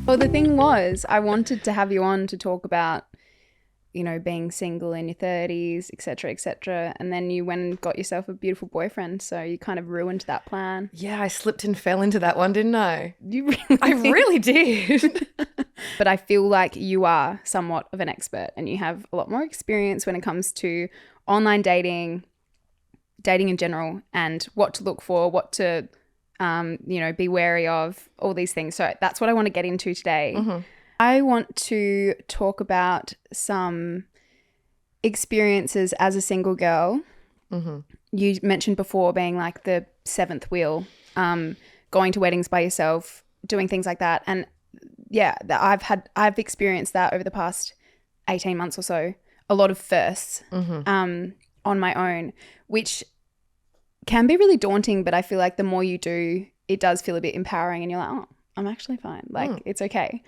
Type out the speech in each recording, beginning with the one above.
Well, the thing was, I wanted to have you on to talk about, you know, being single in your 30s, etc., etc. And then you went and got yourself a beautiful boyfriend. So you kind of ruined that plan. Yeah, I slipped and fell into that one, didn't I? You really I really did. But I feel like you are somewhat of an expert and you have a lot more experience when it comes to online dating, dating in general, and what to look for, what to, you know, be wary of, all these things. So that's what I want to get into today. Mm-hmm. I want to talk about some experiences as a single girl. Mm-hmm. You mentioned before being like the seventh wheel, going to weddings by yourself, doing things like that. And yeah, I've experienced that over the past 18 months or so, a lot of firsts on my own, which can be really daunting, but I feel like the more you do, it does feel a bit empowering and you're like, oh, I'm actually fine. Like it's okay.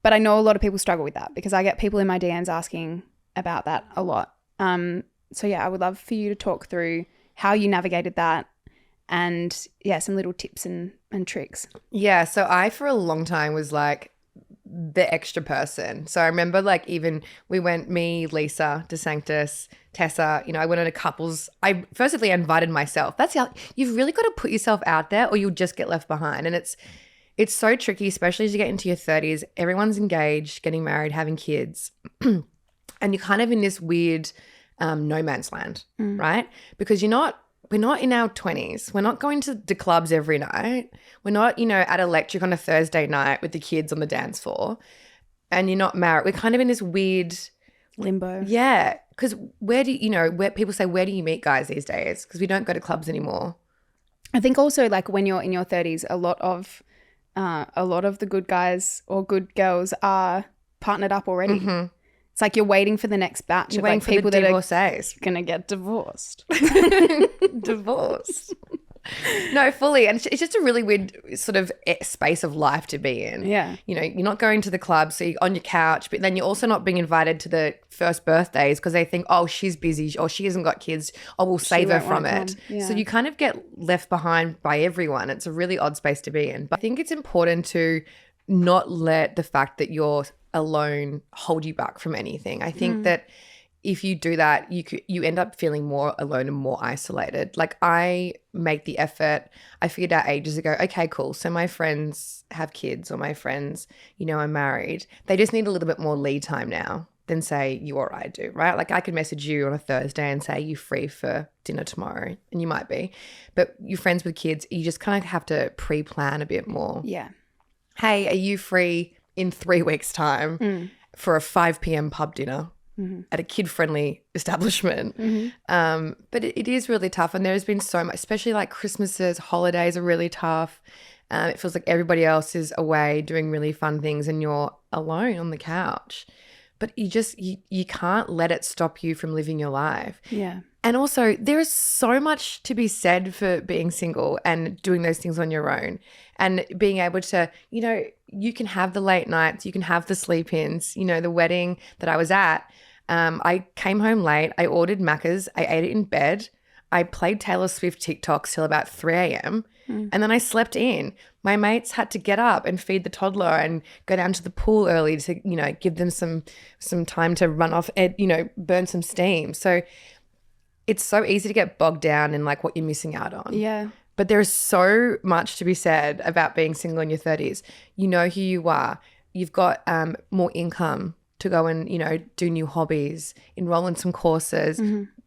But I know a lot of people struggle with that because I get people in my DMs asking about that a lot. So yeah, I would love for you to talk through how you navigated that and yeah, some little tips and tricks. Yeah, so I for a long time was like the extra person. So I remember like even we went, me, Lisa, DeSanctus, Tessa, you know, I went on a couples. I firstly invited myself. That's how you've really got to put yourself out there or you'll just get left behind. And it's so tricky, especially as you get into your 30s. Everyone's engaged, getting married, having kids. And you're kind of in this weird no man's land, right? Because we're not in our 20s. We're not going to the clubs every night. We're not, you know, at electric on a Thursday night with the kids on the dance floor. And you're not married. We're kind of in this weird limbo. Yeah. Because where people say, where do you meet guys these days? Because we don't go to clubs anymore. I think also like when you're in your 30s, a lot of the good guys or good girls are partnered up already. Mm-hmm. It's like you're waiting for the next batch of like people that are going to get divorced. Divorced. No, fully. And it's just a really weird sort of space of life to be in. Yeah. You know, you're not going to the club, so you're on your couch, but then you're also not being invited to the first birthdays because they think, oh, she's busy or she hasn't got kids. Oh, we'll save her from it. Yeah. So you kind of get left behind by everyone. It's a really odd space to be in. But I think it's important to not let the fact that you're alone hold you back from anything. I think that if you do that, you end up feeling more alone and more isolated. Like I make the effort. I figured out ages ago, okay, cool. So my friends have kids or my friends, you know, are married. They just need a little bit more lead time now than say you or I do, right? Like I could message you on a Thursday and say, you free for dinner tomorrow? And you might be. But your friends with kids, you just kind of have to pre-plan a bit more. Yeah. Hey, are you free in 3 weeks' time for a 5 p.m. pub dinner? At a kid-friendly establishment. But it is really tough, and there's been so much, especially like Christmases, holidays are really tough. It feels like everybody else is away doing really fun things and you're alone on the couch. But you can't let it stop you from living your life. Yeah. And also there is so much to be said for being single and doing those things on your own and being able to, you know, you can have the late nights, you can have the sleep-ins. You know, the wedding that I was at, I came home late. I ordered Macca's. I ate it in bed. I played Taylor Swift TikToks till about 3 a.m. And then I slept in. My mates had to get up and feed the toddler and go down to the pool early to, you know, give them some time to run off, you know, burn some steam. So it's so easy to get bogged down in like what you're missing out on. Yeah. But there is so much to be said about being single in your 30s. You know who you are. You've got more income to go and, you know, do new hobbies, enroll in some courses,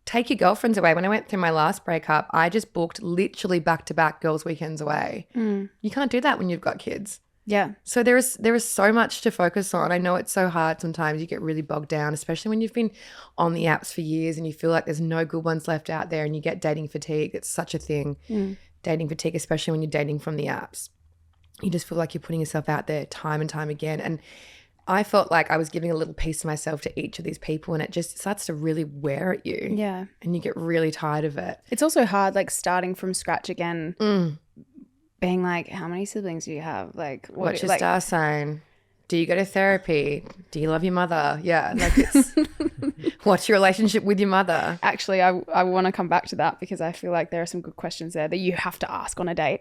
take your girlfriends away. When I went through my last breakup, I just booked literally back-to-back girls' weekends away. You can't do that when you've got kids. Yeah. So there is so much to focus on. I know it's so hard sometimes. You get really bogged down, especially when you've been on the apps for years and you feel like there's no good ones left out there and you get dating fatigue. It's such a thing, dating fatigue, especially when you're dating from the apps. You just feel like you're putting yourself out there time and time again. And I felt like I was giving a little piece of myself to each of these people and it just starts to really wear at you. Yeah. And you get really tired of it. It's also hard, like starting from scratch again, being like, how many siblings do you have? Like, what's your star sign? Do you go to therapy? Do you love your mother? Yeah. Like it's, what's your relationship with your mother? Actually, I want to come back to that because I feel like there are some good questions there that you have to ask on a date.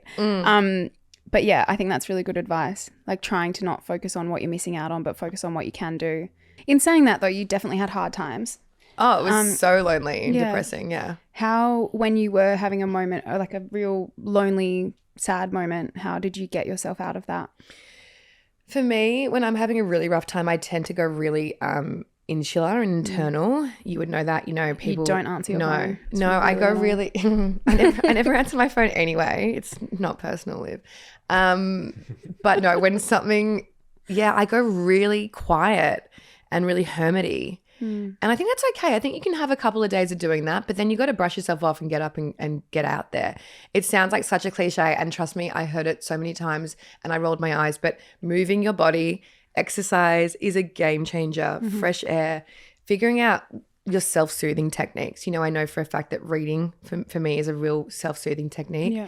But yeah, I think that's really good advice. Like trying to not focus on what you're missing out on, but focus on what you can do. In saying that though, you definitely had hard times. Oh, it was so lonely and depressing. Yeah. How, when you were having a moment or like a real lonely, sad moment, how did you get yourself out of that? For me, when I'm having a really rough time, I tend to go really insular and internal. You would know that, people. You don't answer your phone. No, really I go really. I never answer my phone anyway. It's not personal, Liv. But no, when something, I go really quiet and really hermity. And I think that's okay. I think you can have a couple of days of doing that, but then you got to brush yourself off and get up and get out there. It sounds like such a cliche, and trust me, I heard it so many times and I rolled my eyes, but moving your body, exercise is a game changer. Fresh air, figuring out your self-soothing techniques. I know for a fact that reading for me is a real self-soothing technique. Yeah.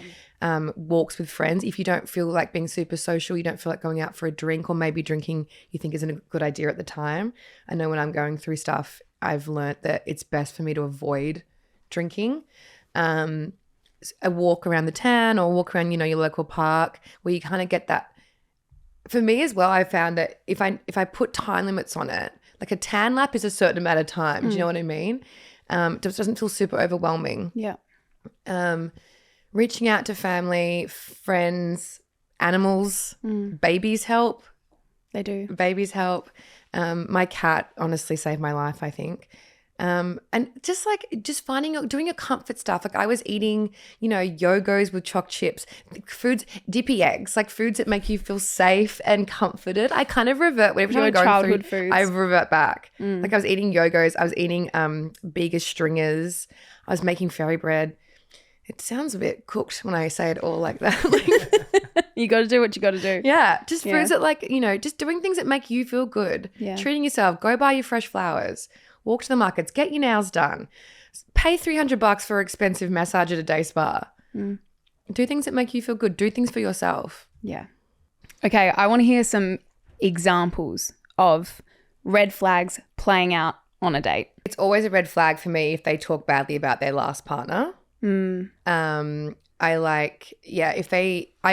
Walks with friends. If you don't feel like being super social, you don't feel like going out for a drink, or maybe drinking you think isn't a good idea at the time. I know when I'm going through stuff, I've learned that it's best for me to avoid drinking. A walk around the town or walk around, your local park, where you kind of get that. For me as well, I found that if I put time limits on it, like a tan lap is a certain amount of time. Do you know what I mean? It just doesn't feel super overwhelming. Yeah. Reaching out to family, friends, animals, babies help. They do. Babies help. My cat honestly saved my life, I think. And just doing your comfort stuff. Like I was eating, Yogos with choc chips, foods, dippy eggs, like foods that make you feel safe and comforted. I kind of revert whenever I'm going childhood through. Foods. I revert back. Like I was eating Yogos. I was eating Bega stringers. I was making fairy bread. It sounds a bit cooked when I say it all like that. You got to do what you got to do. Yeah. Just foods that just doing things that make you feel good. Yeah. Treating yourself. Go buy your fresh flowers. Walk to the markets. Get your nails done. Pay $300 for an expensive massage at a day spa. Do things that make you feel good. Do things for yourself. Yeah. Okay. I want to hear some examples of red flags playing out on a date. It's always a red flag for me if they talk badly about their last partner. I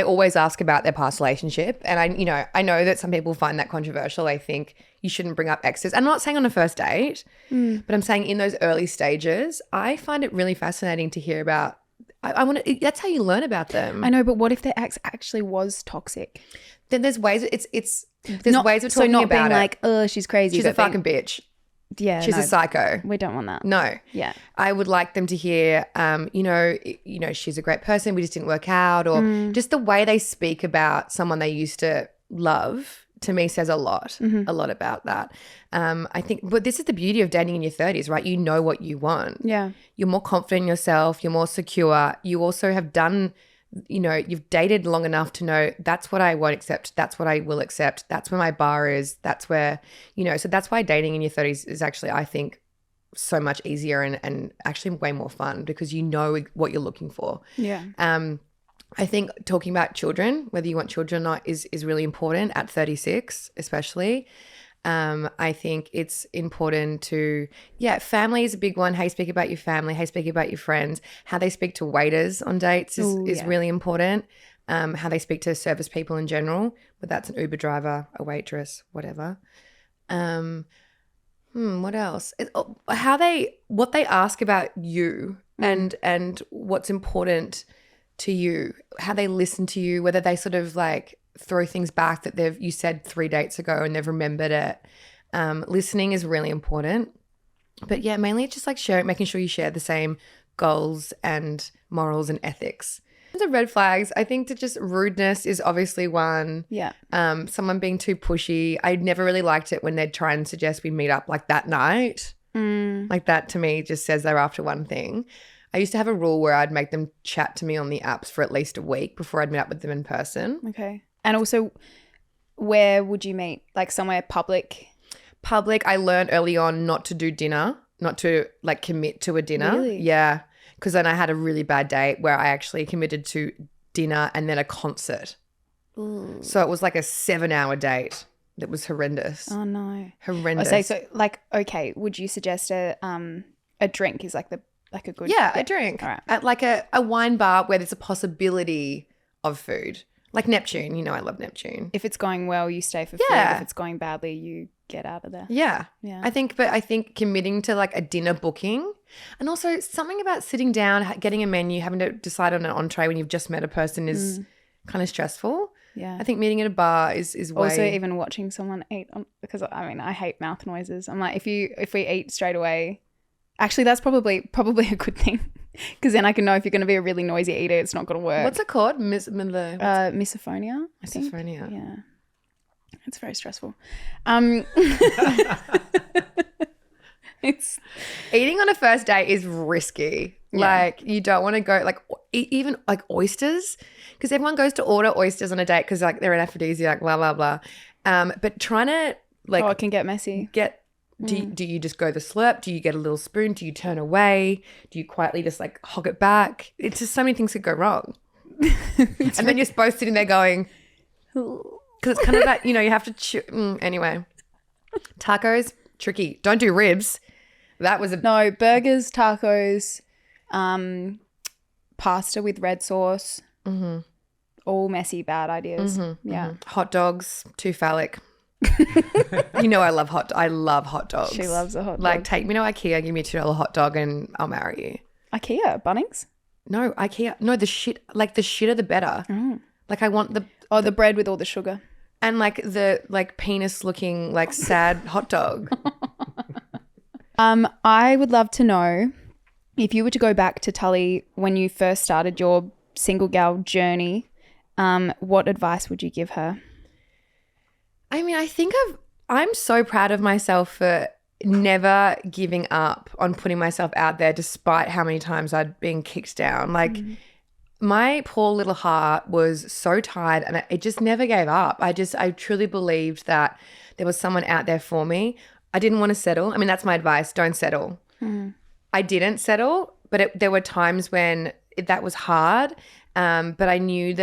always ask about their past relationship, and I know that some people find that controversial. I think you shouldn't bring up exes. I'm not saying on a first date, but I'm saying in those early stages, I find it really fascinating to hear about. That's how you learn about them. I know, but what if their ex actually was toxic? Then there's ways. There's ways of talking not about being it. like, oh, she's crazy. She's a fucking bitch. Yeah, she's a psycho. We don't want that. No. Yeah. I would like them to hear, she's a great person. We just didn't work out, or just the way they speak about someone they used to love. To me, says a lot about that. I think, but this is the beauty of dating in your 30s, right? You know what you want. Yeah. You're more confident in yourself. You're more secure. You also have done. You've dated long enough to know that's what I won't accept. That's what I will accept. That's where my bar is. That's where, so that's why dating in your 30s is actually, I think, so much easier and actually way more fun because you know what you're looking for. Yeah. I think talking about children, whether you want children or not, is really important at 36, especially. I think it's important to, family is a big one. How you speak about your family, how you speak about your friends, how they speak to waiters on dates is really important. How they speak to service people in general, whether that's an Uber driver, a waitress, whatever. What else? What they ask about you and what's important to you, how they listen to you, whether they sort of like throw things back that you said 3 dates ago and they've remembered it. Listening is really important. But yeah, mainly it's just like making sure you share the same goals and morals and ethics. The red flags, I think that just rudeness is obviously one. Yeah. Someone being too pushy. I never really liked it when they'd try and suggest we meet up like that night. Like that to me just says they're after one thing. I used to have a rule where I'd make them chat to me on the apps for at least a week before I'd meet up with them in person. Okay. And also, where would you meet? Like somewhere public? Public. I learned early on not to do dinner, not to like commit to a dinner. Really? Yeah. Because then I had a really bad date where I actually committed to dinner and then a concert. Ooh. So it was like a 7-hour date. That was horrendous. Oh no. Horrendous. I say so. Like, okay, would you suggest a drink is like a good a drink all right. at like a wine bar where there's a possibility of food. Like Neptune, you know, I love Neptune. If it's going well, you stay for free. If it's going badly, you get out of there. Yeah. Yeah. I think committing to like a dinner booking, and also something about sitting down, getting a menu, having to decide on an entree when you've just met a person is kind of stressful. Yeah. I think meeting at a bar is way... Also, even watching someone eat, because I mean, I hate mouth noises. I'm like, if we eat straight away, actually, that's probably a good thing, because then I can know if you're going to be a really noisy eater, it's not going to work. What's it called? Misophonia, I think. Misophonia. Yeah. It's very stressful. It's eating on a first date is risky. Yeah. Like, you don't want to go like even like oysters, because everyone goes to order oysters on a date because like they're an aphrodisiac, blah blah blah. But trying to like, it can get messy. Do you just go the slurp? Do you get a little spoon? Do you turn away? Do you quietly just like hog it back? It's just so many things could go wrong. And then you're both sitting there going, because it's kind of that, you know, you have to chew. Anyway, tacos, tricky. Don't do ribs. That was no burgers, tacos, pasta with red sauce. Mm-hmm. All messy, bad ideas. Mm-hmm, yeah. Mm-hmm. Hot dogs, too phallic. You know, I love hot dogs. She loves a hot dog. Like, take me to IKEA, give me a $2 hot dog, and I'll marry you. IKEA, Bunnings? No, IKEA. No, the shitter the better. Mm. Like, I want the bread with all the sugar. And like the like penis looking like sad hot dog. I would love to know, if you were to go back to Tully when you first started your single gal journey, what advice would you give her? I mean, I'm so proud of myself for never giving up on putting myself out there despite how many times I'd been kicked down. Like, my poor little heart was so tired and it just never gave up. I truly believed that there was someone out there for me. I didn't want to settle. I mean, that's my advice. Don't settle. I didn't settle, but there were times when that was hard. But I knew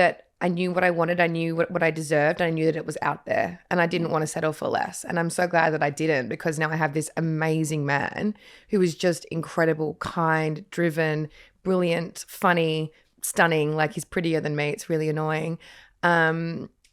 what I wanted. I knew what I deserved. I knew that it was out there, and I didn't want to settle for less. And I'm so glad that I didn't, because now I have this amazing man who is just incredible, kind, driven, brilliant, funny, stunning. Like, he's prettier than me. It's really annoying.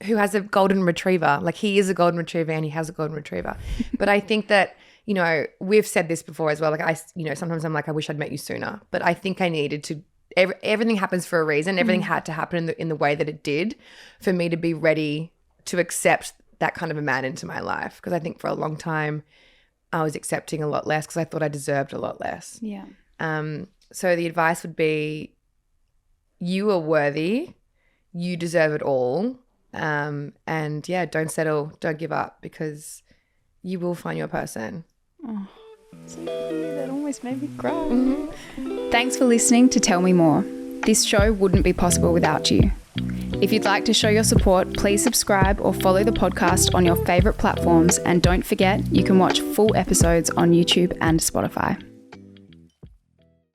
Who has a golden retriever. Like, he is a golden retriever and he has a golden retriever. But I think that, you know, we've said this before as well. Like, sometimes I'm like, I wish I'd met you sooner. But I think I needed to. Everything happens for a reason. Everything had to happen in the way that it did for me to be ready to accept that kind of a man into my life. Because I think for a long time I was accepting a lot less because I thought I deserved a lot less. Yeah. So the advice would be, you are worthy. You deserve it all. And yeah, don't settle. Don't give up, because you will find your person. Oh. That almost made me cry. Mm-hmm. Thanks for listening to Tell Me More. This show wouldn't be possible without you. If you'd like to show your support, please subscribe or follow the podcast on your favourite platforms, and don't forget, you can watch full episodes on YouTube and Spotify.